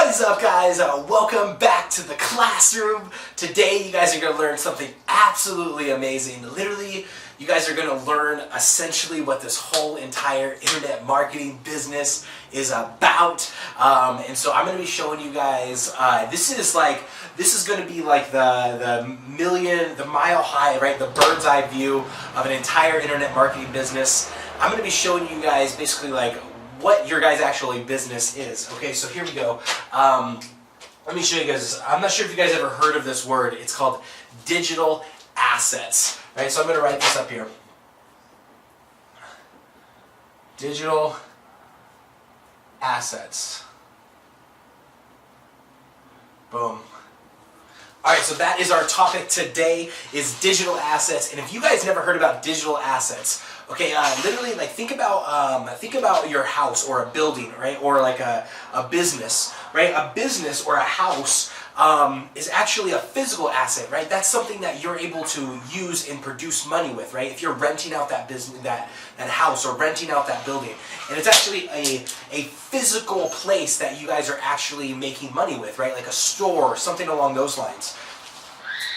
What is up, guys? Welcome back to the classroom. Today you guys are going to learn something absolutely amazing. Literally, you guys are going to learn essentially what this whole entire internet marketing business is about. And so I'm going to be showing you guys, this is going to be like the mile high, right? The bird's eye view of an entire internet marketing business. I'm going to be showing you guys basically like what your guys' actually business is. Okay, so here we go. Let me show you guys. I'm not sure if you guys ever heard of this word. It's called digital assets. Right, so I'm going to write this up here. Digital assets. Boom. Alright, so that is our topic today, is digital assets. And if you guys never heard about digital assets, okay, literally, like think about your house or a building, right, or like a business, right? A business or a house is actually a physical asset, right? That's something that you're able to use and produce money with, right? If you're renting out that business, that house, or renting out that building, and it's actually a physical place that you guys are actually making money with, right? Like a store or something along those lines.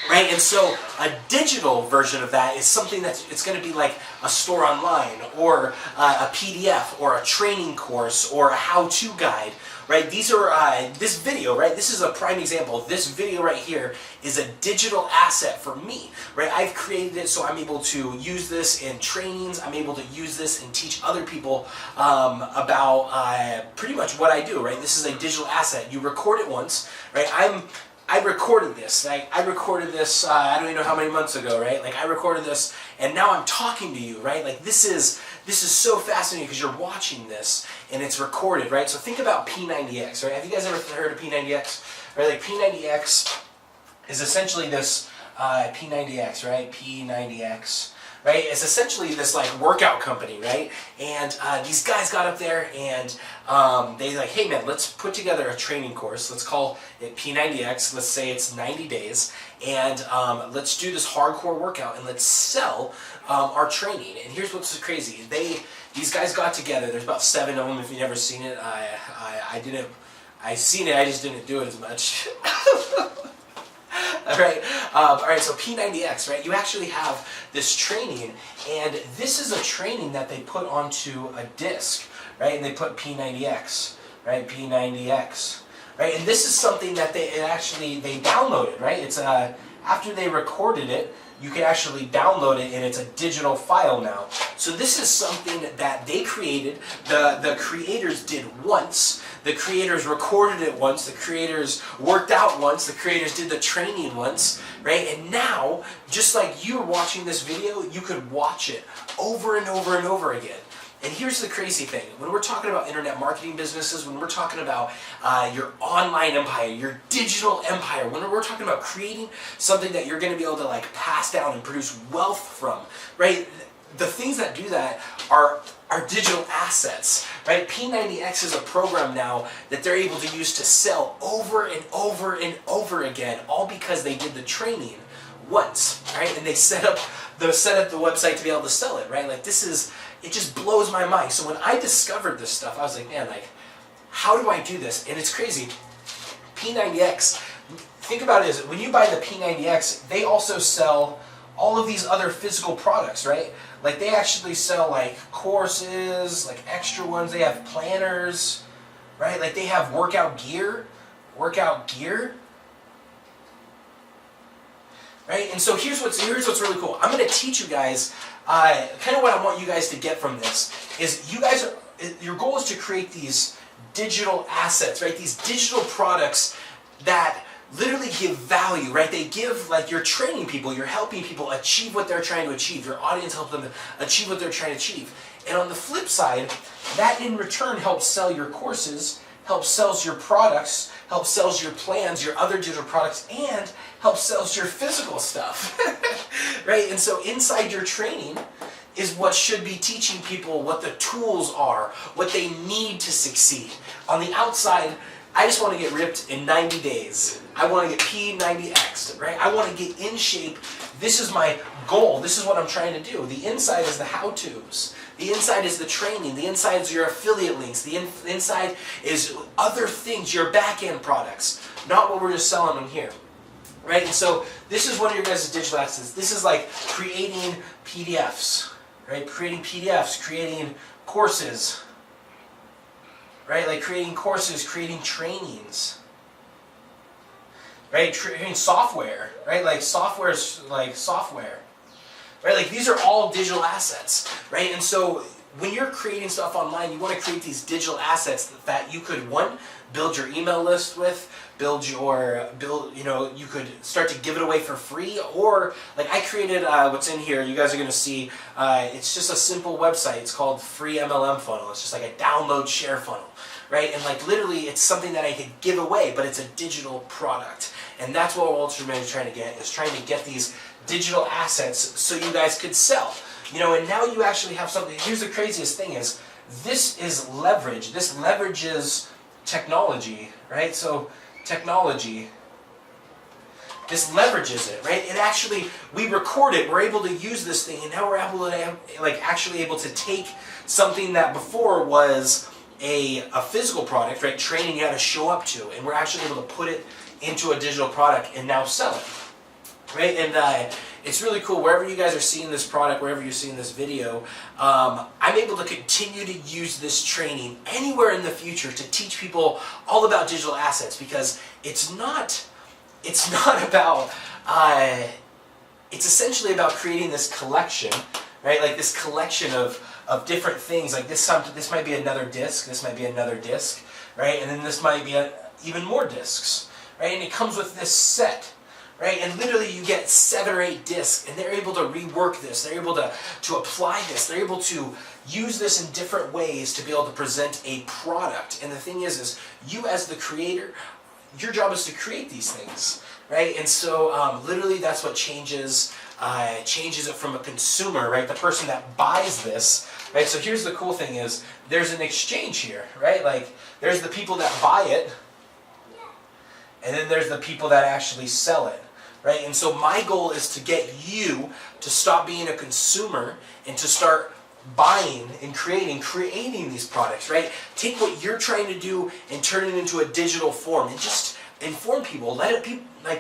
Right, and so a digital version of that is something it's going to be like a store online, or a PDF, or a training course, or a how-to guide. Right, these are this video. Right, this is a prime example. This video right here is a digital asset for me. Right, I've created it so I'm able to use this in trainings. I'm able to use this and teach other people about pretty much what I do. Right, this is a digital asset. You record it once. Right, I recorded this. I recorded this, I don't even know how many months ago, right? Like I recorded this, and now I'm talking to you, right? Like this is so fascinating because you're watching this and it's recorded, right? So think about P90X, right? Have you guys ever heard of P90X? Right? Like P90X is essentially this P90X, right? P90X. Right? It's essentially this like workout company, right? And these guys got up there and they like, hey man, let's put together a training course. Let's call it P90X. Let's say it's 90 days, and let's do this hardcore workout and let's sell our training. And here's what's so crazy: these guys got together. There's about 7 of them. If you've never seen it, I seen it. I just didn't do it as much. Alright, so P90X, right? You actually have this training, and this is a training that they put onto a disc, right? And they put P90X, right? P90X, right? And this is something that they downloaded, right? It's after they recorded it, you can actually download it, and it's a digital file now. So this is something that they created. The creators did once. The creators recorded it once. The creators worked out once. The creators did the training once, right? And now, just like you're watching this video, you could watch it over and over and over again. And here's the crazy thing: when we're talking about internet marketing businesses, when we're talking about your online empire, your digital empire, when we're talking about creating something that you're going to be able to like pass down and produce wealth from, right? The things that do that are digital assets, right? P90X is a program now that they're able to use to sell over and over and over again, all because they did the training once, right? And they set up the website to be able to sell it, right? Like it just blows my mind. So when I discovered this stuff, I was like, man, like, how do I do this? And it's crazy. P90X, think about it, is when you buy the P90X, they also sell all of these other physical products, right? Like they actually sell like courses, like extra ones. They have planners, right? Like they have workout gear. Right? And so here's what's really cool. I'm going to teach you guys kind of what I want you guys to get from this is your goal is to create these digital assets, right? These digital products that literally give value, right? They give, like, you're training people, you're helping people achieve what they're trying to achieve. Your audience helps them achieve what they're trying to achieve. And on the flip side, that in return helps sell your courses, helps sells your products, helps sells your plans, your other digital products, and helps sells your physical stuff. Right? And so inside your training is what should be teaching people what the tools are, what they need to succeed. On the outside, I just want to get ripped in 90 days. I want to get P90X'd, right? I want to get in shape. This is my goal. This is what I'm trying to do. The inside is the how-tos. The inside is the training. The inside is your affiliate links. The inside is other things, your back-end products, not what we're just selling on here. Right? And so this is one of your guys' digital assets. This is like creating PDFs, right? Creating PDFs, creating courses, right? Like creating courses, creating trainings, right? Creating software, right? Like software's like software, right? Like these are all digital assets, right? And so when you're creating stuff online, you want to create these digital assets that you could, one, build your email list with, you could start to give it away for free, or like I created what's in here, you guys are going to see, it's just a simple website. It's called Free MLM Funnel. It's just like a download share funnel, right? And like literally it's something that I could give away, but it's a digital product. And that's what Ultraman is trying to get, is trying to get these digital assets so you guys could sell. And now you actually have something. Here's the craziest thing is, this is leverage. This leverages technology, right? So technology, this leverages it, right? It actually, we record it, we're able to use this thing, and now we're able to, actually able to take something that before was a physical product, right? Training you how to show up to, and we're actually able to put it into a digital product and now sell it. Right, and it's really cool. Wherever you guys are seeing this product, wherever you're seeing this video, I'm able to continue to use this training anywhere in the future to teach people all about digital assets, because it's not about, it's essentially about creating this collection, right? Like this collection of different things. Like this might be another disc, this might be another disc, right? And then this might be even more discs, right? And it comes with this set. Right? And literally you get 7 or 8 discs, and they're able to rework this, they're able to apply this, they're able to use this in different ways to be able to present a product. And the thing is you as the creator, your job is to create these things, right? And so literally that's what changes it from a consumer, right? The person that buys this, right? So here's the cool thing is, there's an exchange here, right? Like there's the people that buy it, and then there's the people that actually sell it. Right? And so my goal is to get you to stop being a consumer and to start buying and creating these products, right? Take what you're trying to do and turn it into a digital form, and just inform people.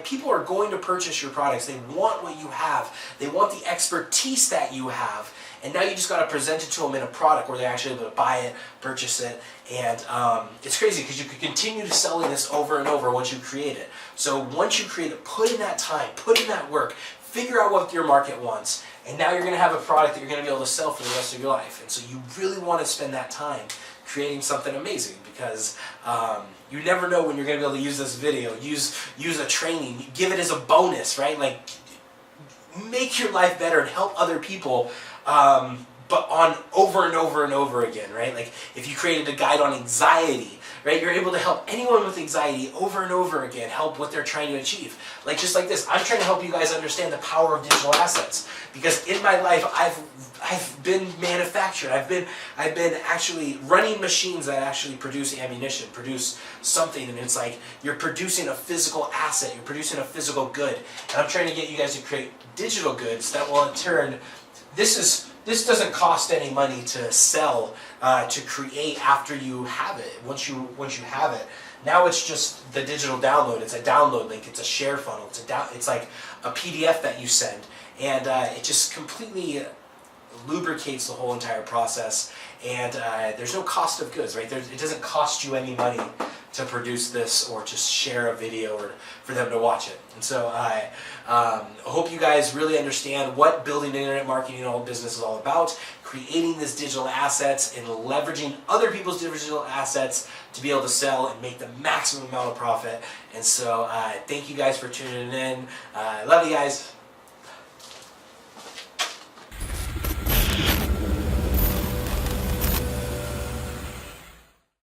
People are going to purchase your products. They want what you have. They want the expertise that you have. And now you just got to present it to them in a product where they're actually able to buy it, purchase it, and it's crazy because you could continue to selling this over and over once you create it. So once you create it, put in that time, put in that work, figure out what your market wants, and now you're going to have a product that you're going to be able to sell for the rest of your life. And so you really want to spend that time creating something amazing, because you never know when you're going to be able to use this video, use a training, give it as a bonus, right? Like, make your life better and help other people, but on over and over and over again, right? Like if you created a guide on anxiety, right? You're able to help anyone with anxiety over and over again, help what they're trying to achieve. Like just like this, I'm trying to help you guys understand the power of digital assets, because in my life I've been manufactured. I've been actually running machines that actually produce ammunition, produce something, and it's like you're producing a physical asset, you're producing a physical good. And I'm trying to get you guys to create digital goods that will in turn, this doesn't cost any money to sell, to create after you have it. Once you have it, now it's just the digital download. It's a download link. It's a share funnel. It's like a PDF that you send, and it just completely lubricates the whole entire process. And there's no cost of goods, right? It doesn't cost you any money to produce this or just share a video or for them to watch it. And so I hope you guys really understand what building internet marketing and all business is all about, creating these digital assets and leveraging other people's digital assets to be able to sell and make the maximum amount of profit. And so thank you guys for tuning in. Love you guys.